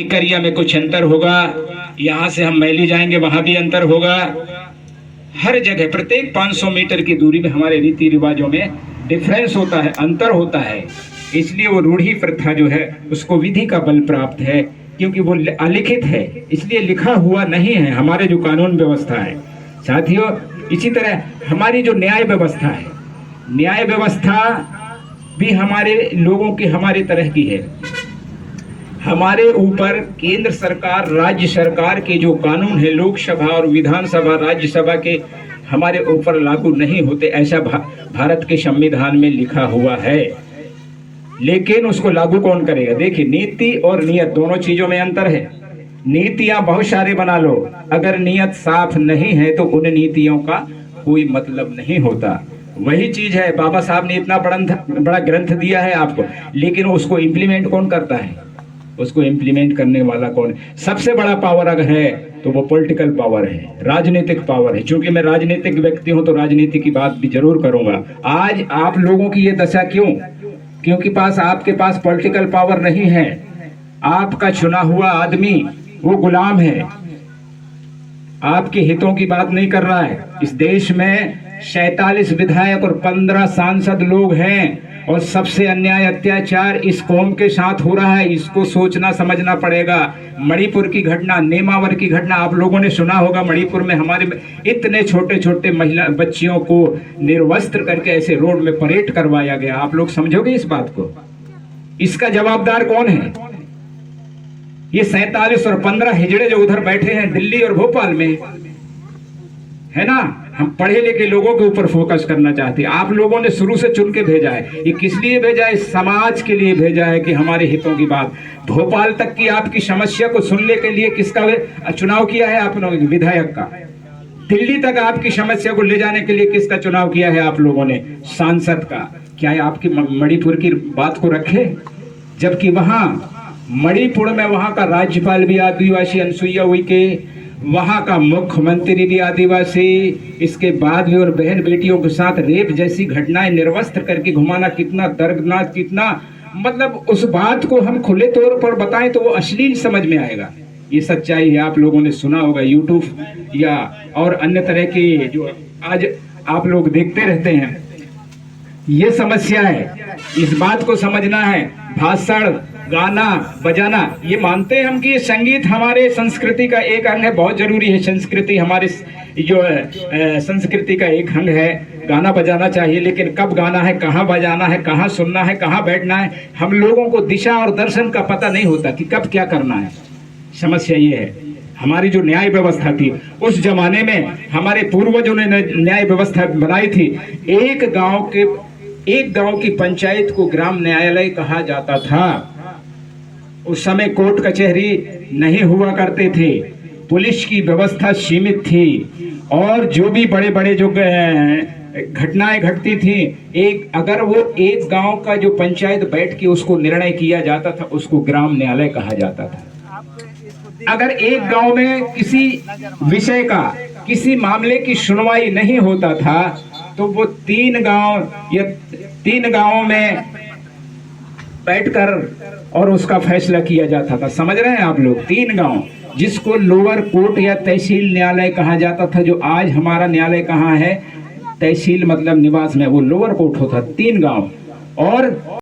करिया में कुछ अंतर होगा, यहाँ से हम मैली जाएंगे वहां भी अंतर होगा। हर जगह प्रत्येक 500 मीटर की दूरी में हमारे रीति रिवाजों में डिफरेंस होता है, अंतर होता है। इसलिए वो रूढ़ी प्रथा जो है उसको विधि का बल प्राप्त है, क्योंकि वो अलिखित है, इसलिए लिखा हुआ नहीं है हमारे जो कानून व्यवस्था है। साथियों, इसी तरह हमारी जो न्याय व्यवस्था है, न्याय व्यवस्था भी हमारे लोगों की हमारी तरह की है। हमारे ऊपर केंद्र सरकार, राज्य सरकार के जो कानून है, लोकसभा और विधानसभा, राज्यसभा के हमारे ऊपर लागू नहीं होते, ऐसा भारत के संविधान में लिखा हुआ है। लेकिन उसको लागू कौन करेगा? देखिए, नीति और नियत दोनों चीजों में अंतर है। नीतियां बहुत सारे बना लो, अगर नियत साफ नहीं है तो उन नीतियों का कोई मतलब नहीं होता। वही चीज है, बाबा साहब ने इतना बड़ा ग्रंथ दिया है आपको, लेकिन उसको इम्प्लीमेंट कौन करता है? उसको इम्प्लीमेंट करने वाला कौन है? सबसे बड़ा पावर अगर है तो वो पॉलिटिकल पावर है, राजनीतिक पावर है। क्योंकि मैं राजनीतिक व्यक्ति हूं तो राजनीति की बात भी जरूर करूंगा। आज आप लोगों की ये दशा क्यों? क्योंकि आपके पास पॉलिटिकल पावर नहीं है। आपका चुना हुआ आदमी वो गुलाम है, आपके हितों की बात नहीं कर रहा है। इस देश में 47 विधायक और 15 सांसद लोग हैं, और सबसे अन्याय अत्याचार इस कौम के साथ हो रहा है। इसको सोचना समझना पड़ेगा। मणिपुर की घटना, नेमावर की घटना आप लोगों ने सुना होगा। मणिपुर में हमारे इतने छोटे छोटे महिला बच्चियों को निर्वस्त्र करके ऐसे रोड में परेड करवाया गया। आप लोग समझोगे इस बात को? इसका जवाबदार कौन है? ये 47 और 15 हिजड़े जो उधर बैठे हैं दिल्ली और भोपाल में, है ना। हम पढ़े लिखे लोगों के ऊपर फोकस करना चाहते हैं। आप लोगों ने शुरू से चुन के भेजा है। ये किस लिए भेजा है? समाज के लिए भेजा है कि हमारे हितों की बात। भोपाल तक की आपकी समस्या को सुनने के लिए किसका चुनाव किया है आप लोगों ने? विधायक का। दिल्ली तक आपकी समस्या को ले जाने के लिए किसका चुनाव किया है आप लोगों ने? सांसद का। क्या है आपकी मणिपुर की बात को रखे? जबकि वहां मणिपुर में वहां का राज्यपाल भी आदिवासी, अनसुईया उइके, वहां का मुख्यमंत्री भी आदिवासी, इसके बाद भी और बहन बेटियों के साथ रेप जैसी घटनाएं निर्वस्त्र करके घुमाना कितना दर्दनाक, कितना मतलब उस बात को हम खुले तौर पर बताएं तो वो अश्लील समझ में आएगा। ये सच्चाई है, आप लोगों ने सुना होगा यूट्यूब या और अन्य तरह के जो आज आप लोग देखते रहते हैं। ये समस्या है, इस बात को समझना है। भाषण, गाना बजाना, ये मानते हैं हम कि ये संगीत हमारे संस्कृति का एक अंग है, बहुत जरूरी है। संस्कृति हमारे जो है संस्कृति का एक अंग है, गाना बजाना चाहिए। लेकिन कब गाना है, कहाँ बजाना है, कहाँ सुनना है, कहाँ बैठना है, हम लोगों को दिशा और दर्शन का पता नहीं होता कि कब क्या करना है। समस्या ये है। हमारी जो न्याय व्यवस्था थी उस जमाने में हमारे पूर्वजों ने न्याय व्यवस्था बनाई थी। एक गांव की पंचायत को ग्राम न्यायालय कहा जाता था। उस समय कोर्ट कचहरी नहीं हुआ करते थे, पुलिस की व्यवस्था सीमित थी, और जो भी बड़े बड़े जो घटनाएं घटती थी, अगर वो एक गांव का जो पंचायत बैठ के उसको निर्णय किया जाता था, उसको ग्राम न्यायालय कहा जाता था। अगर एक गांव में किसी विषय का, किसी मामले की सुनवाई नहीं होता था तो वो 3 गांवों में बैठकर और उसका फैसला किया जाता था। समझ रहे हैं आप लोग? 3 गांव, जिसको लोअर कोर्ट या तहसील न्यायालय कहा जाता था। जो आज हमारा न्यायालय कहाँ है? तहसील मतलब निवास में, वो लोअर कोर्ट होता। 3 गांव, और